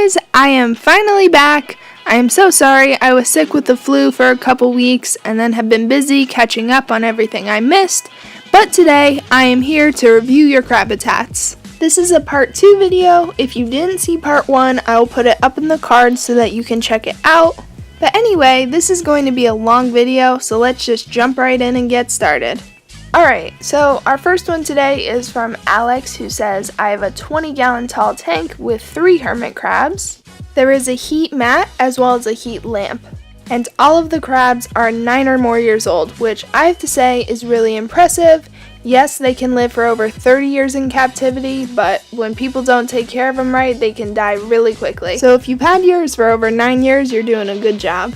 guys, I am finally back. I am so sorry, I was sick with the flu for a couple weeks and then have been busy catching up on everything I missed, but today I am here to review your Crabitats. This is a part 2 video. If you didn't see part 1, I will put it up in the card so that you can check it out. But anyway, this is going to be a long video, so let's just jump right in and get started. Alright, so our first one today is from Alex, who says, I have a 20-gallon tall tank with 3 hermit crabs. There is a heat mat as well as a heat lamp. And all of the crabs are 9 or more years old, which I have to say is really impressive. Yes, they can live for over 30 years in captivity, but when people don't take care of them right, they can die really quickly. So if you've had yours for over 9 years, you're doing a good job.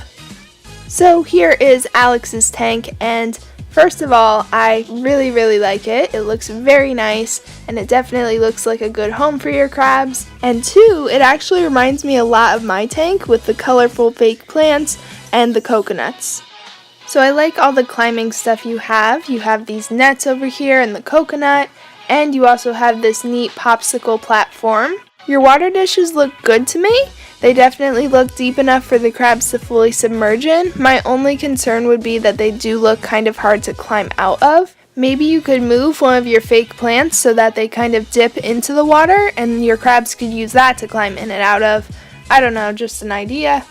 So here is Alex's tank, and first of all, I really like it. It looks very nice, and it definitely looks like a good home for your crabs. And 2, it actually reminds me a lot of my tank with the colorful fake plants and the coconuts. So I like all the climbing stuff you have. You have these nets over here and the coconut, and you also have this neat popsicle platform. Your water dishes look good to me. They definitely look deep enough for the crabs to fully submerge in. My only concern would be that they do look kind of hard to climb out of. Maybe you could move one of your fake plants so that they kind of dip into the water and your crabs could use that to climb in and out of. I don't know, just an idea.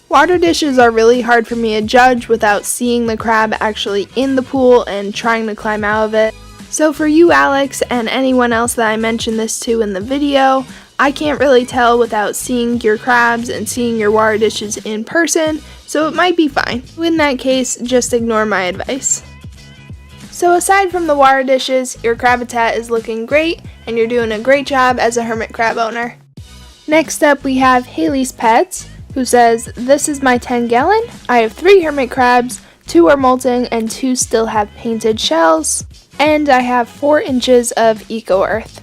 Water dishes are really hard for me to judge without seeing the crab actually in the pool and trying to climb out of it. So for you, Alex, and anyone else that I mentioned this to in the video, I can't really tell without seeing your crabs and seeing your water dishes in person, so it might be fine. In that case, just ignore my advice. So aside from the water dishes, your Crabitat is looking great, and you're doing a great job as a hermit crab owner. Next up, we have Haley's Pets, who says, this is my 10-gallon. I have 3 hermit crabs, 2 are molting, and 2 still have painted shells, and I have 4 inches of eco-earth.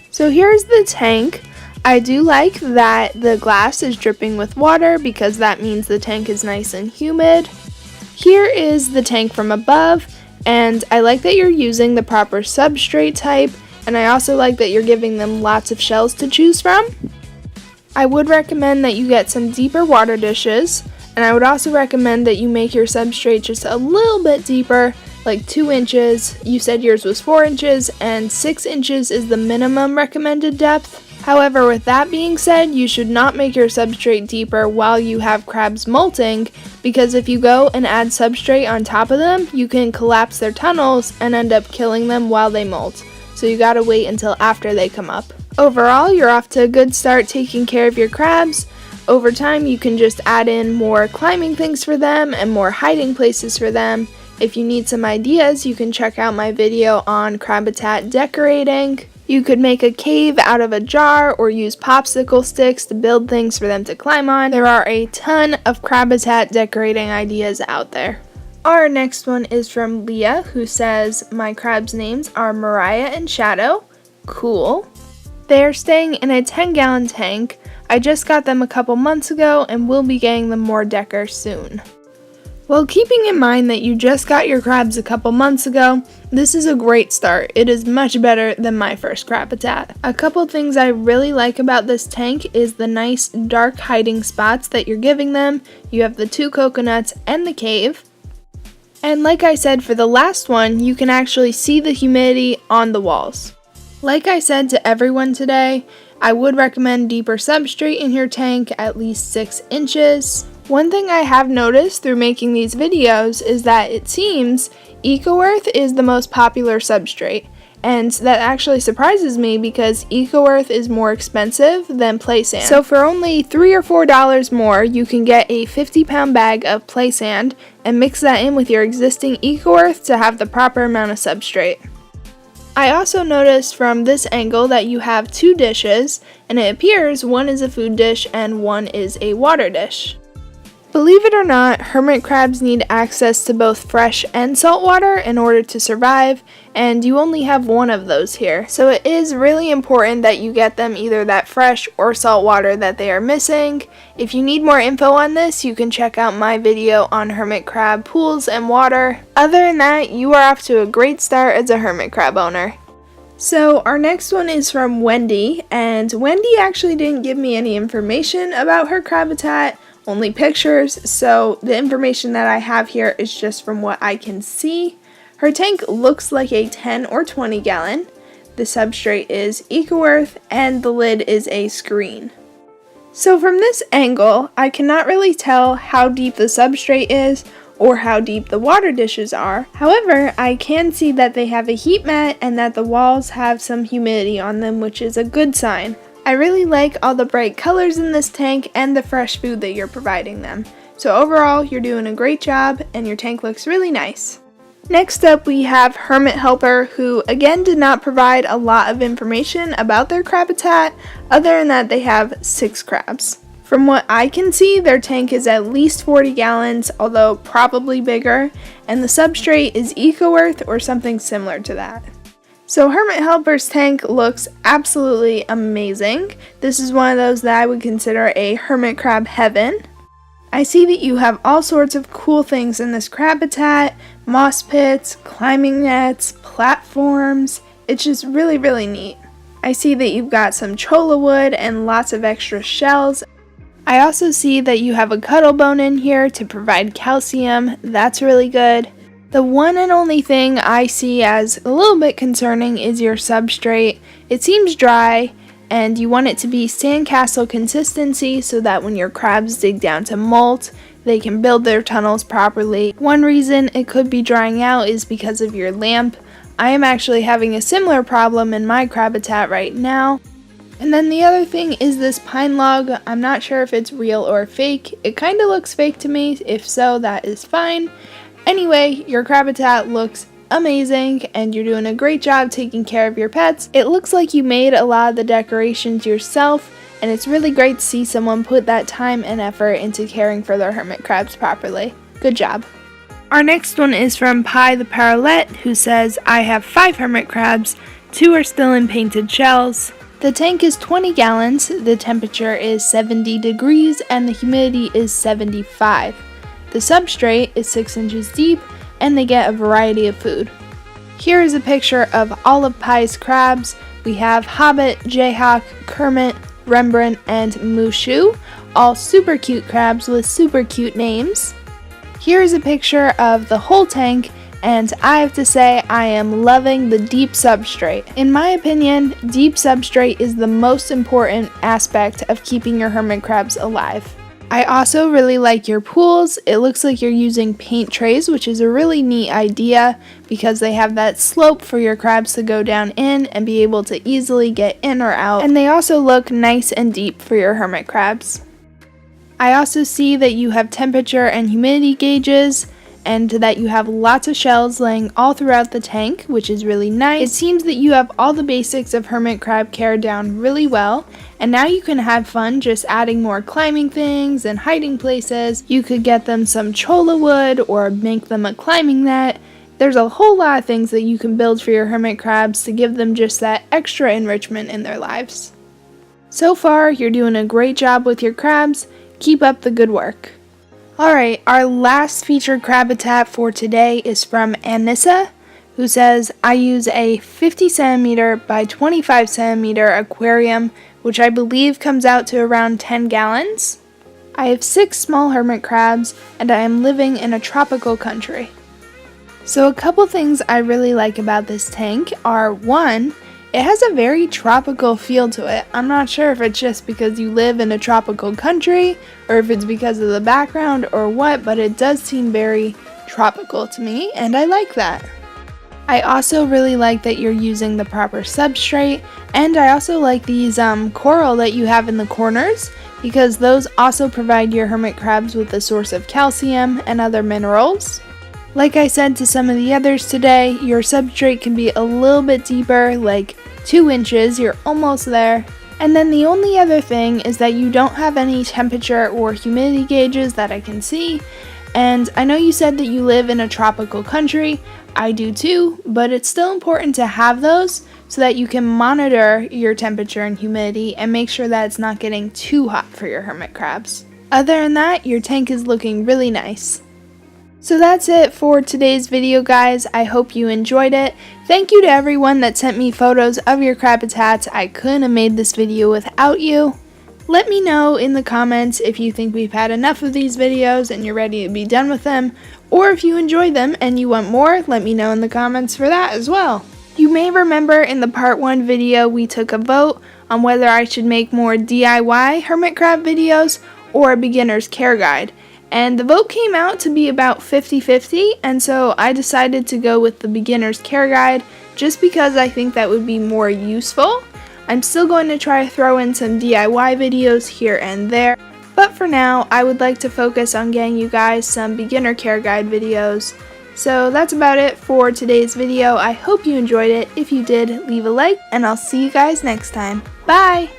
So here's the tank. I do like that the glass is dripping with water because that means the tank is nice and humid. Here is the tank from above, and I like that you're using the proper substrate type, and I also like that you're giving them lots of shells to choose from. I would recommend that you get some deeper water dishes, and I would also recommend that you make your substrate just a little bit deeper, like 2 inches. You said yours was 4 inches, and 6 inches is the minimum recommended depth. However, with that being said, you should not make your substrate deeper while you have crabs molting, because if you go and add substrate on top of them, you can collapse their tunnels and end up killing them while they molt. So you gotta wait until after they come up. Overall, you're off to a good start taking care of your crabs. Over time, you can just add in more climbing things for them and more hiding places for them. If you need some ideas, you can check out my video on Crabitat decorating. You could make a cave out of a jar or use popsicle sticks to build things for them to climb on. There are a ton of Crabitat decorating ideas out there. Our next one is from Leah, who says, my crabs' names are Mariah and Shadow. Cool. They are staying in a 10-gallon tank. I just got them a couple months ago and will be getting them more decor soon. Well, keeping in mind that you just got your crabs a couple months ago, this is a great start. It is much better than my first Crabitat. A couple things I really like about this tank is the nice dark hiding spots that you're giving them. You have the 2 coconuts and the cave. And like I said for the last one, you can actually see the humidity on the walls. Like I said to everyone today, I would recommend deeper substrate in your tank, at least 6 inches. One thing I have noticed through making these videos is that it seems eco-earth is the most popular substrate, and that actually surprises me because eco-earth is more expensive than play sand. So for only $3 or $4 more, you can get a 50-pound bag of play sand and mix that in with your existing eco-earth to have the proper amount of substrate. I also noticed from this angle that you have 2 dishes, and it appears one is a food dish and one is a water dish. Believe it or not, hermit crabs need access to both fresh and salt water in order to survive, and you only have one of those here. So it is really important that you get them either that fresh or salt water that they are missing. If you need more info on this, you can check out my video on hermit crab pools and water. Other than that, you are off to a great start as a hermit crab owner. So our next one is from Wendy, and Wendy actually didn't give me any information about her Crabitat, only pictures, so the information that I have here is just from what I can see. Her tank looks like a 10 or 20 gallon. The substrate is EcoEarth, and the lid is a screen. So from this angle, I cannot really tell how deep the substrate is or how deep the water dishes are. However, I can see that they have a heat mat and that the walls have some humidity on them, which is a good sign. I really like all the bright colors in this tank and the fresh food that you're providing them. So overall, you're doing a great job and your tank looks really nice. Next up, we have Hermit Helper, who again did not provide a lot of information about their Crabitat, other than that they have 6 crabs. From what I can see, their tank is at least 40 gallons, although probably bigger, and the substrate is EcoEarth or something similar to that. So Hermit Helper's tank looks absolutely amazing. This is one of those that I would consider a hermit crab heaven. I see that you have all sorts of cool things in this Crabitat, moss pits, climbing nets, platforms. It's just really, really neat. I see that you've got some cholla wood and lots of extra shells. I also see that you have a cuttle bone in here to provide calcium. That's really good. The one and only thing I see as a little bit concerning is your substrate. It seems dry, and you want it to be sandcastle consistency so that when your crabs dig down to molt, they can build their tunnels properly. One reason it could be drying out is because of your lamp. I am actually having a similar problem in my Crabitat right now. And then the other thing is this pine log. I'm not sure if it's real or fake. It kind of looks fake to me. If so, that is fine. Anyway, your Crabitat looks amazing and you're doing a great job taking care of your pets. It looks like you made a lot of the decorations yourself, and it's really great to see someone put that time and effort into caring for their hermit crabs properly. Good job. Our next one is from Pie the Parrot, who says, I have 5 hermit crabs, 2 are still in painted shells. The tank is 20 gallons, the temperature is 70 degrees, and the humidity is 75. The substrate is 6 inches deep, and they get a variety of food. Here is a picture of all of Pie's crabs. We have Hobbit, Jayhawk, Kermit, Rembrandt, and Mushu, all super cute crabs with super cute names. Here is a picture of the whole tank, and I have to say I am loving the deep substrate. In my opinion, deep substrate is the most important aspect of keeping your hermit crabs alive. I also really like your pools. It looks like you're using paint trays, which is a really neat idea because they have that slope for your crabs to go down in and be able to easily get in or out. And they also look nice and deep for your hermit crabs. I also see that you have temperature and humidity gauges, and that you have lots of shells laying all throughout the tank, which is really nice. It seems that you have all the basics of hermit crab care down really well, and now you can have fun just adding more climbing things and hiding places. You could get them some cholla wood or make them a climbing net. There's a whole lot of things that you can build for your hermit crabs to give them just that extra enrichment in their lives. So far, you're doing a great job with your crabs. Keep up the good work. Alright, our last featured Crabitat for today is from Anissa, who says, I use a 50 centimeter by 25 centimeter aquarium, which I believe comes out to around 10 gallons. I have 6 small hermit crabs, and I am living in a tropical country. So a couple things I really like about this tank are, 1, it has a very tropical feel to it. I'm not sure if it's just because you live in a tropical country or if it's because of the background or what, but it does seem very tropical to me, and I like that. I also really like that you're using the proper substrate, and I also like these coral that you have in the corners because those also provide your hermit crabs with a source of calcium and other minerals. Like I said to some of the others today, your substrate can be a little bit deeper, like 2 inches, you're almost there. And then the only other thing is that you don't have any temperature or humidity gauges that I can see. And I know you said that you live in a tropical country, I do too, but it's still important to have those so that you can monitor your temperature and humidity and make sure that it's not getting too hot for your hermit crabs. Other than that, your tank is looking really nice. So that's it for today's video, guys. I hope you enjoyed it. Thank you to everyone that sent me photos of your Crabitats. I couldn't have made this video without you. Let me know in the comments if you think we've had enough of these videos and you're ready to be done with them, or if you enjoy them and you want more, let me know in the comments for that as well. You may remember in the part 1 video we took a vote on whether I should make more DIY hermit crab videos or a beginner's care guide. And the vote came out to be about 50-50, and so I decided to go with the beginner's care guide just because I think that would be more useful. I'm still going to try to throw in some DIY videos here and there, but for now I would like to focus on getting you guys some beginner care guide videos. So that's about it for today's video. I hope you enjoyed it. If you did, leave a like, and I'll see you guys next time. Bye!